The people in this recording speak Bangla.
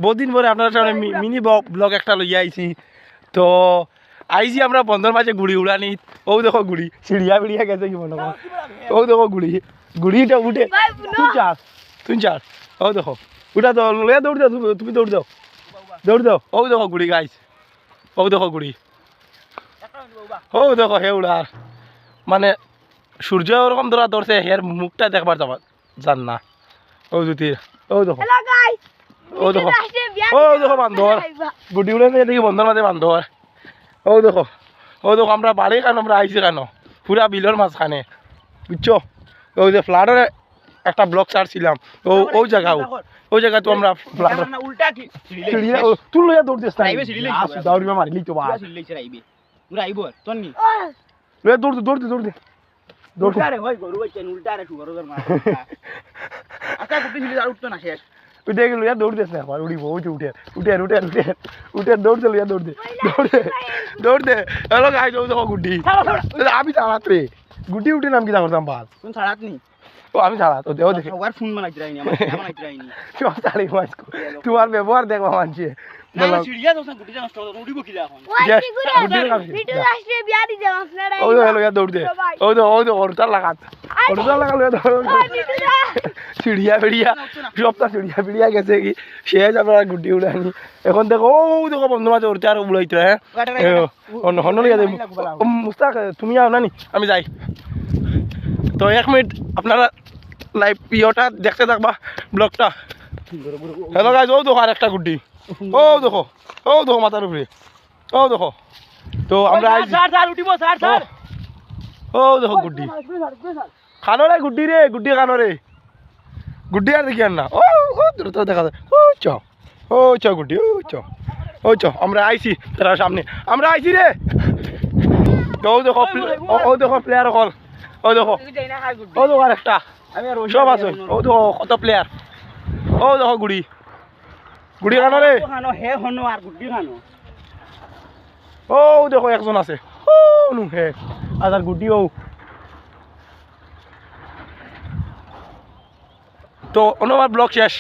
বহুদিন পরে আপনার সামনে মিনি ব্লগ একটা লইয়া আইছি। তো আইছি আমরা বন্ধর মাঝে গুড়ি উড়ানি। ও দেখো গুড়ি সিঁড়িয়া বিড়িয়া গেছে কি মনে কর। ও দেখো গুড়ি গুড়িটা উঠে তুই চার ও দেখো উঠা তো লইয়া দৌড় দাও তুমি দৌড় দাও ও দেখো গুড়ি গাইছ ও দেখো গুড়ি ও দেখো হে উড়ার মানে সূর্য ওরকম ধরা ধরছে হের মুখটা দেখবার যান না। ও জ্যোতির ও দেখো ও দেখো বান্ধর গুডি উড়ে নিয়ে দেখি বন্ধর মাঝে বান্ধর। ও দেখো আমরা বাড়ি কেন আমরা আইছি কেন পুরা বিলের মাঝখানে বুঝছো। ওই যে ফ্লাডের একটা ব্লক ছাড়ছিলাম ওই জায়গা তো আমরা ফ্লাডের তুই লইয়া দৌড় দিস দৌড়িবা মারিলি তো দৌড় উঠে গেল দৌড় দিস না আমার উড়িব উঠে দৌড় দিল দৌড় দে হ্যালো গাইজ ও দেখো গুড্ডি আমি ছাড়াত রে গুড্ডি উঠে নাম কি করতাম ভাল কোন ছাড়াত নি ও আমি ছাড়াত ও দেখো দেখে ওর ফোন বানাই দিরাইনি আমার বানাই দিরাইনি সব ছাড়ি মাছ তোমার ব্যবহার দেখো মানছে না সিড়িয়া দোসা গুড্ডি নষ্ট হলো উড়িব কি এখন ও হ্যালো দৌড় দে ও ওরটা লাগাত চিড়িয়া বেড়িয়া সবটা চিড়িয়া বেড়িয়া গেছে কি শেষ আপনার গুড্ডি উড়ে আনি এখন দেখো ও দেখো বন্ধু মাঝে ওরতে আর উড়াইতে হ্যাঁ মুস্তাক তুমি আও নানি আমি যাই। তো 1 মিনিট আপনারা লাইভ ইয়েটা দেখতে থাকবা ব্লগটা। হ্যালো গাইজ ও দেখো আর একটা গুড্ডি ও দেখো মাথার উপরে ও দেখো। তো আমরা ও দেখো গুড্ডি খানো রে গুড্ডি খানো রে গুড্ডি আর দেখি আর না ও দূরে তো দেখা যায় ও চ গুড্ডি ও চ আমরা আইছি তার সামনে আমরা আইছি রে। ও দেখো প্লেয়ার হল ও দেখো আর একটা সব আছে ও দেখো কত প্লেয়ার ও দেখো গুড়ি খানো রে ও দেখো একজন আছে ও নু হে আর গুড্ডি ও। তো অন্যবার ব্লগ শেষ।